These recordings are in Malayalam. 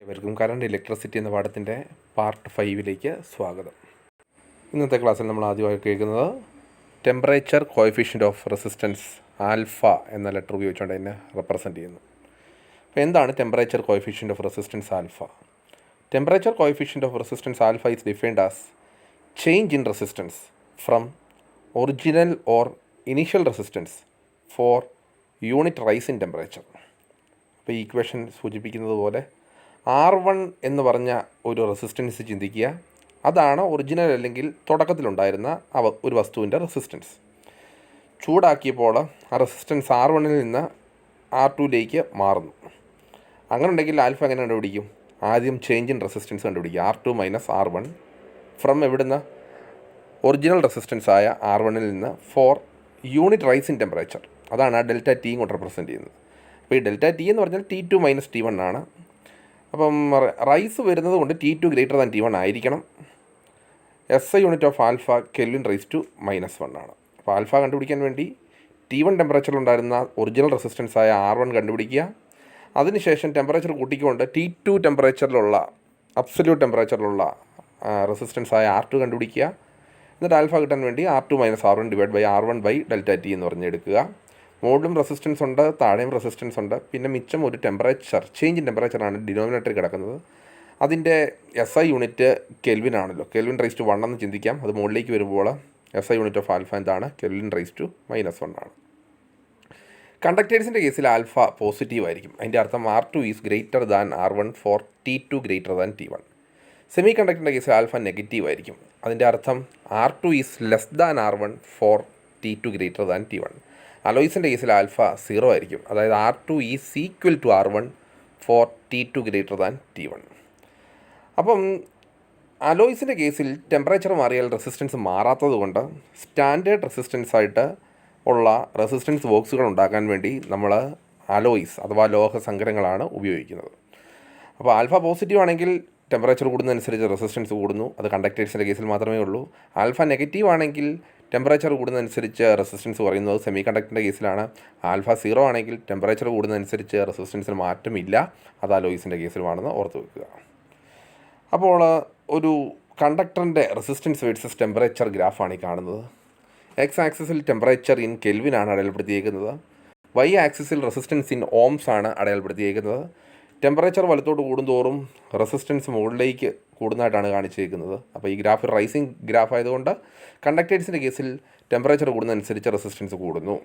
ഇവർക്കും കറണ്ട് ഇലക്ട്രിസിറ്റി എന്ന പാഠത്തിൻ്റെ പാർട്ട് 5 സ്വാഗതം. ഇന്നത്തെ ക്ലാസ്സിൽ നമ്മൾ ആദ്യമായി കേൾക്കുന്നത് temperature coefficient of resistance alpha എന്ന ലെറ്റർ ഉപയോഗിച്ചുകൊണ്ട് തന്നെ റെപ്രസെൻറ്റ് ചെയ്യുന്നു. അപ്പോൾ എന്താണ് temperature coefficient of resistance alpha? Temperature coefficient of resistance alpha is defined as change in resistance from original or initial resistance for unit rise in temperature. അപ്പോൾ ഈ ഇക്വേഷൻ സൂചിപ്പിക്കുന്നത് പോലെ R1 എന്ന് പറഞ്ഞ ഒരു റെസിസ്റ്റൻസ് ചിന്തിക്കുക. അതാണ് ഒറിജിനൽ അല്ലെങ്കിൽ തുടക്കത്തിലുണ്ടായിരുന്ന ഒരു വസ്തുവിൻ്റെ റെസിസ്റ്റൻസ്. ചൂടാക്കിയപ്പോൾ ആ റെസിസ്റ്റൻസ് R1-ൽ നിന്ന് R2-ലേക്ക് മാറുന്നു. അങ്ങനെ ഉണ്ടെങ്കിൽ ആൽഫ എങ്ങനെ കണ്ടുപിടിക്കും? ആദ്യം ചേഞ്ച് ഇൻ റെസിസ്റ്റൻസ് കണ്ടുപിടിക്കുക. R2 മൈനസ് R1 ഫ്രം എവിടുന്ന്? ഒറിജിനൽ റെസിസ്റ്റൻസ് ആയ R1-ൽ നിന്ന് for unit rise in temperature. അതാണ് ആ ഡെൽറ്റ ടി കൊണ്ട് റെപ്രസെൻറ്റ് ചെയ്യുന്നത്. അപ്പോൾ ഈ ഡെൽറ്റ ടി എന്ന് പറഞ്ഞാൽ T2 മൈനസ് T1 ആണ്. അപ്പം റൈസ് വരുന്നത് കൊണ്ട് T2 ഗ്രേറ്റർ ദാൻ T1 ആയിരിക്കണം. SI unit of alpha kelvin raise to -1 ആണ്. അപ്പോൾ ആൽഫ കണ്ടുപിടിക്കാൻ വേണ്ടി T1 ടെമ്പറേച്ചറിലുണ്ടായിരുന്ന ഒറിജിനൽ റെസിസ്റ്റൻസ് ആയ R1 കണ്ടുപിടിക്കുക. അതിനുശേഷം ടെമ്പറേച്ചർ കൂട്ടിക്കൊണ്ട് T2 ടെമ്പറേച്ചറിലുള്ള അബ്സല്യൂട്ട് ടെമ്പറേച്ചറിലുള്ള റെസിസ്റ്റൻസ് ആയ R2 കണ്ടുപിടിക്കുക. എന്നിട്ട് ആൽഫ കിട്ടാൻ വേണ്ടി R2 minus R1 divide by R1 by delta T എന്ന് പറഞ്ഞെടുക്കുക. മുകളിലും റെസിസ്റ്റൻസ് ഉണ്ട്, താഴെയും റെസിസ്റ്റൻസ് ഉണ്ട്. പിന്നെ മിച്ചം ഒരു ടെമ്പറേച്ചർ, ചേഞ്ച് ഇൻ ടെമ്പറേച്ചറാണ് ഡിനോമിനേറ്ററിൽ കിടക്കുന്നത്. അതിൻ്റെ SI യൂണിറ്റ് കെൽവിൻ ആണല്ലോ. കെൽവിൻ റൈസ് ടു 1 എന്ന് ചിന്തിക്കാം. അത് മുകളിലേക്ക് വരുമ്പോൾ SI യൂണിറ്റ് ഓഫ് ആൽഫ എന്താണ്? കെൽവിൻ റൈസ് ടു -1 ആണ്. കണ്ടക്ടേഴ്സിൻ്റെ കേസിൽ ആൽഫ പോസിറ്റീവ് ആയിരിക്കും. അതിൻ്റെ അർത്ഥം R2 is greater than R1 for T2 greater than T1. Semi കണ്ടക്ടറിൻ്റെ കേസിൽ ആൽഫ നെഗറ്റീവ് ആയിരിക്കും. അതിൻ്റെ അർത്ഥം R2 is less than R1 for T2 greater than T1. അലോയ്സിൻ്റെ കേസിൽ ആൽഫ 0 ആയിരിക്കും. അതായത് R2 is equal to R1 for T2 greater than T1. അപ്പം അലോയ്സിൻ്റെ കേസിൽ ടെമ്പറേച്ചർ മാറിയാൽ റെസിസ്റ്റൻസ് മാറാത്തത് കൊണ്ട് സ്റ്റാൻഡേർഡ് റെസിസ്റ്റൻസ് ആയിട്ട് ഉള്ള റെസിസ്റ്റൻസ് ബോക്സുകൾ ഉണ്ടാക്കാൻ വേണ്ടി നമ്മൾ അലോയ്സ് അഥവാ ലോഹസങ്കരങ്ങളാണ് ഉപയോഗിക്കുന്നത്. അപ്പോൾ ആൽഫ പോസിറ്റീവ് ആണെങ്കിൽ ടെമ്പറേച്ചർ കൂടുന്നതനുസരിച്ച് റെസിസ്റ്റൻസ് കൂടുന്നു. അത് കണ്ടക്ടേഴ്സിൻ്റെ കേസിൽ മാത്രമേ ഉള്ളൂ. ആൽഫ നെഗറ്റീവ് ആണെങ്കിൽ ടെമ്പറേച്ചർ കൂടുന്നതനുസരിച്ച് റെസിസ്റ്റൻസ് കുറയുന്നത് സെമി കണ്ടക്ടറിൻ്റെ കേസിലാണ്. ആൽഫ 0 ആണെങ്കിൽ ടെമ്പറേച്ചർ കൂടുന്നതനുസരിച്ച് റെസിസ്റ്റൻസിന് മാറ്റമില്ല. അത് അലോയ്സിൻ്റെ കേസിലുമാണെന്ന് ഓർത്ത് വെക്കുക. അപ്പോൾ ഒരു കണ്ടക്ടറിൻ്റെ റെസിസ്റ്റൻസ് വേഴ്സസ് ടെമ്പറേച്ചർ ഗ്രാഫാണ് ഈ കാണുന്നത്. എക്സ് ആക്സിസിൽ ടെമ്പറേച്ചർ ഇൻ കെൽവിനാണ് അടയാളപ്പെടുത്തിയേക്കുന്നത്. വൈ ആക്സിസിൽ റെസിസ്റ്റൻസ് ഇൻ ഓംസ് ആണ് അടയാളപ്പെടുത്തിയേക്കുന്നത്. ടെമ്പറേച്ചർ വലത്തോട്ട് കൂടുന്തോറും റെസിസ്റ്റൻസ് മുകളിലേക്ക് കൂടുന്നതായിട്ടാണ് കാണിച്ചിരിക്കുന്നത്. അപ്പോൾ ഈ ഗ്രാഫ് റൈസിങ് ഗ്രാഫ് ആയതുകൊണ്ട് കണ്ടക്ടേഴ്സിൻ്റെ കേസിൽ ടെമ്പറേച്ചർ കൂടുന്നതനുസരിച്ച് റെസിസ്റ്റൻസ് കൂടുന്നു.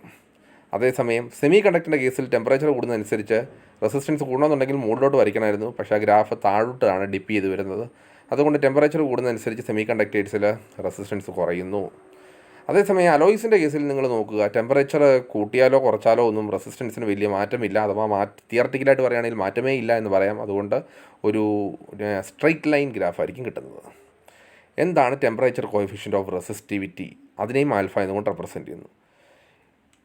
അതേസമയം സെമി കണ്ടക്ടറിൻ്റെ കേസിൽ ടെമ്പറേച്ചർ കൂടുന്നതനുസരിച്ച് റെസിസ്റ്റൻസ് കൂടണമെന്നുണ്ടെങ്കിൽ മുകളിലോട്ട് വരയ്ക്കണമായിരുന്നു. പക്ഷേ ആ ഗ്രാഫ് താഴോട്ടാണ് ഡിപ്പ് ചെയ്ത് വരുന്നത്. അതുകൊണ്ട് ടെമ്പറേച്ചർ കൂടുന്നതനുസരിച്ച് സെമി കണ്ടക്ടേഴ്സിൽ റെസിസ്റ്റൻസ് കുറയുന്നു. അതേസമയം അലോയ്സിൻ്റെ കേസിൽ നിങ്ങൾ നോക്കുക, ടെമ്പറേച്ചർ കൂട്ടിയാലോ കുറച്ചാലോ ഒന്നും റെസിസ്റ്റൻസിന് വലിയ മാറ്റമില്ല. അഥവാ തിയറട്ടിക്കലായിട്ട് പറയുകയാണെങ്കിൽ മാറ്റമേ ഇല്ല എന്ന് പറയാം. അതുകൊണ്ട് ഒരു സ്ട്രൈറ്റ് ലൈൻ ഗ്രാഫായിരിക്കും കിട്ടുന്നത്. എന്താണ് ടെമ്പറേച്ചർ കോഎഫിഷ്യൻ്റ് ഓഫ് റെസിസ്റ്റിവിറ്റി? അതിനെയും ആൽഫ എന്നുകൊണ്ട് റെപ്രസെൻറ്റ് ചെയ്യുന്നു.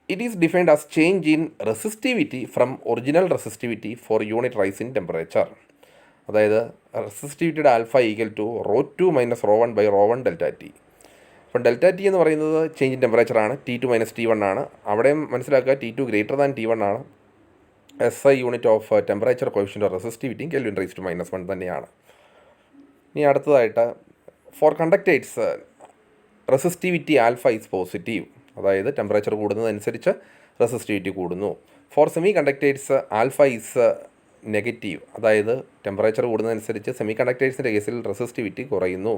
It is defined as change in resistivity from original resistivity for unit rise in temperature. അതായത് റെസിസ്റ്റിവിറ്റിയുടെ alpha equal to ρ2 minus ρ1 by ρ1 delta T. അപ്പം ഡെൽറ്റ ടി എന്ന് പറയുന്നത് change in ടെമ്പറേച്ചറാണ്. T2 minus T1 ആണ്. അവിടെയും മനസ്സിലാക്കുക T2 ഗ്രേറ്റർ ദാൻ T1 ആണ്. SI unit of temperature coefficient of റെസിസ്റ്റിവിറ്റിയും കെൽവിൻ റൈസ് ടു -1 തന്നെയാണ്. ഇനി അടുത്തതായിട്ട് for conductors resistivity alpha is positive. അതായത് ടെമ്പറേച്ചർ കൂടുന്നതനുസരിച്ച് റെസിസ്റ്റിവിറ്റി കൂടുന്നു. For semi conductors alpha is negative. അതായത് ടെമ്പറേച്ചർ കൂടുന്നതനുസരിച്ച് സെമി കണ്ടക്ടേഴ്സിൻ്റെ കേസിൽ റെസിസ്റ്റിവിറ്റി കുറയുന്നു.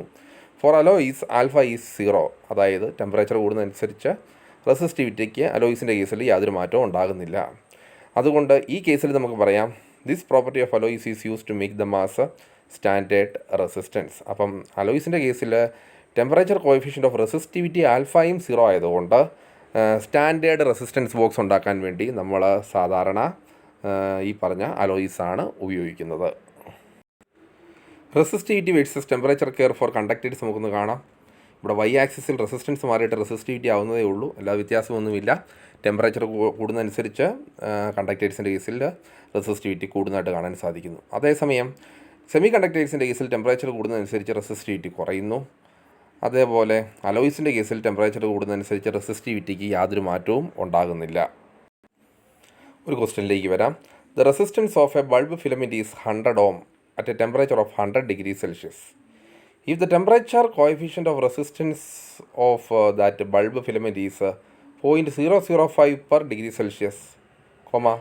For alloys alpha is 0. അതായത് ടെമ്പറേച്ചർ കൂടുന്നതനുസരിച്ച് റെസിസ്റ്റിവിറ്റിക്ക് അലോയ്സിൻ്റെ കേസിൽ യാതൊരു മാറ്റവും ഉണ്ടാകുന്നില്ല. അതുകൊണ്ട് ഈ കേസിൽ നമുക്ക് പറയാം this property of alloys is use to make the mass standard resistance. അപ്പം അലോയ്സിൻ്റെ കേസിൽ ടെമ്പറേച്ചർ കോഎഫിഷ്യൻ്റ് ഓഫ് റെസിസ്റ്റിവിറ്റി ആൽഫയും 0 ആയതുകൊണ്ട് സ്റ്റാൻഡേർഡ് റെസിസ്റ്റൻസ് ബോക്സ് ഉണ്ടാക്കാൻ വേണ്ടി നമ്മൾ സാധാരണ ഈ പറഞ്ഞ അലോയ്സാണ് ഉപയോഗിക്കുന്നത്. Resistivity versus temperature care for conductors നമുക്കൊന്ന് കാണാം. ഇവിടെ വൈ ആക്സിസിൽ റെസിസ്റ്റൻസ് മാറിയിട്ട് റെസിസ്റ്റിവിറ്റി ആവുന്നതേ ഉള്ളൂ. എല്ലാ വ്യത്യാസമൊന്നുമില്ല. ടെമ്പറേച്ചർ കൂടുന്നതനുസരിച്ച് കണ്ടക്ടേഴ്സിൻ്റെ കേസിൽ റെസിസ്റ്റിവിറ്റി കൂടുന്നതായിട്ട് കാണാൻ സാധിക്കുന്നു. അതേസമയം സെമി കണ്ടക്ടേഴ്സിൻ്റെ കേസിൽ ടെമ്പറേച്ചർ കൂടുന്നതനുസരിച്ച് റെസിസ്റ്റിവിറ്റി കുറയുന്നു. അതേപോലെ അലോയ്സിൻ്റെ കേസിൽ ടെമ്പറേച്ചർ കൂടുന്നതനുസരിച്ച് റെസിസ്റ്റിവിറ്റിക്ക് യാതൊരു മാറ്റവും ഉണ്ടാകുന്നില്ല. ഒരു ക്വസ്റ്റ്യനിലേക്ക് വരാം. The resistance of A bulb filament is 100 ohm at a temperature of 100 degrees Celsius. If the temperature coefficient of resistance of that bulb filament is 0.005 per degree Celsius, comma,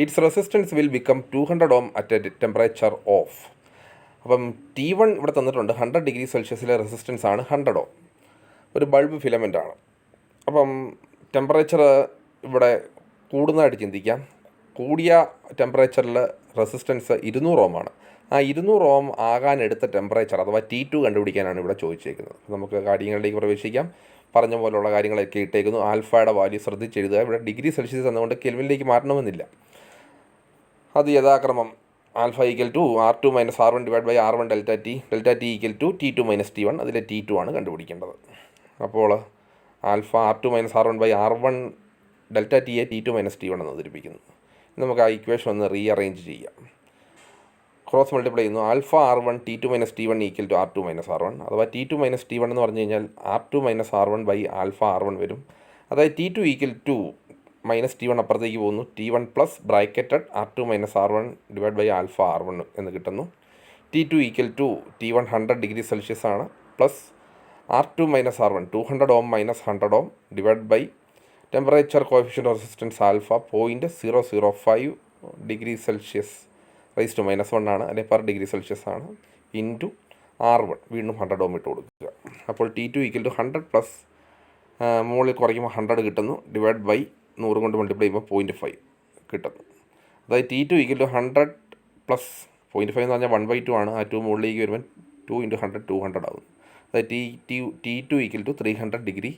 its resistance will become 200 ohm at a temperature of. അപ്പം T1 ഇവിടെ തന്നിട്ടുണ്ട് 100 ഡിഗ്രി സെൽഷ്യസിലെ റെസിസ്റ്റൻസ് ആണ് 100 ഓം. ഒരു ബൾബ് ഫിലമെൻ്റ് ആണ്. അപ്പം ടെമ്പറേച്ചർ ഇവിടെ കൂടുന്നതായിട്ട് ചിന്തിക്കാം. കൂടിയ ടെമ്പറേച്ചറിൽ റെസിസ്റ്റൻസ് 200 ഓം ആണ്. ആ 200 ഓം ആകാൻ എടുത്ത ടെമ്പറേച്ചർ അഥവാ T2 കണ്ടുപിടിക്കാനാണ് ഇവിടെ ചോദിച്ചേക്കുന്നത്. നമുക്ക് കാര്യങ്ങളിലേക്ക് പ്രവേശിക്കാം. പറഞ്ഞ പോലുള്ള കാര്യങ്ങളൊക്കെ ഇട്ടേക്കുന്നു. ആൽഫയുടെ വാല്യൂ ശ്രദ്ധിച്ചെഴുതുക. ഇവിടെ ഡിഗ്രി സെൽഷ്യസ് എന്നുകൊണ്ട് കെൽവിനിലേക്ക് മാറ്റണമെന്നില്ല. അത് യഥാക്രമം alpha equal to R2 minus R1 divide by R1 delta T equal to T2 minus T1. അതിലെ T2 ആണ് കണ്ടുപിടിക്കേണ്ടത്. അപ്പോൾ alpha R2 minus R1 by R1 delta ടിയെ T2 മൈനസ് T1 എന്ന് അവതരിപ്പിക്കുന്നു. നമുക്ക് ആ ഇക്വേഷൻ ഒന്ന് റീഅറേഞ്ച് ചെയ്യാം. ക്രോസ് മൾട്ടിപ്ലൈ ചെയ്യുന്നു. Alpha R1 T2 minus T1 equal to R2 minus R1. അഥവാ T2 മൈനസ് T1 എന്ന് പറഞ്ഞു കഴിഞ്ഞാൽ R2 minus R1 by alpha R1 വരും. അതായത് T2 equal to minus T1 അപ്പുറത്തേക്ക് പോകുന്നു. T1 plus bracketed R2 minus R1 divide by alpha R1 എന്ന് കിട്ടുന്നു. T2 equal to T1 100 degree Celsius ആണ് plus R2 minus R1 200 ohm minus 100 ohm divide by temperature coefficient of resistance alpha 0.005 degree Celsius raise to -1 ആണ്, അല്ലെങ്കിൽ പെർ ഡിഗ്രി സെൽഷ്യസ് ആണ്, ഇൻറ്റു R1 വീണ്ടും 100 ഓം ഇട്ട് കൊടുക്കുക. അപ്പോൾ T2 ഈക്വൽ ടു 100 പ്ലസ് മുകളിൽ കുറയ്ക്കുമ്പോൾ 100 കിട്ടുന്നു ഡിവൈഡ് ബൈ 100 കൊണ്ട് മൾട്ടിപ്ലൈ ചെയ്യുമ്പോൾ 0.5 കിട്ടുന്നു. അതായത് T2 ഈക്വൽ ടു 100 പ്ലസ് 0.5 എന്ന് പറഞ്ഞാൽ 1/2 ആണ്. ആ 2 മുകളിലേക്ക് വരുമ്പോൾ 2 × 100 200 ആകുന്നു. അതായത് T2 equal to 300 degree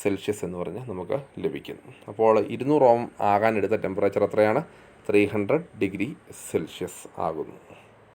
Celsius എന്ന് പറഞ്ഞാൽ നമുക്ക് ലഭിക്കുന്നു. അപ്പോൾ 200 ഓം ആകാൻ എടുത്ത ടെമ്പറേച്ചർ എത്രയാണ്? 300 ഡിഗ്രി സെൽഷ്യസ് ആകുന്നു.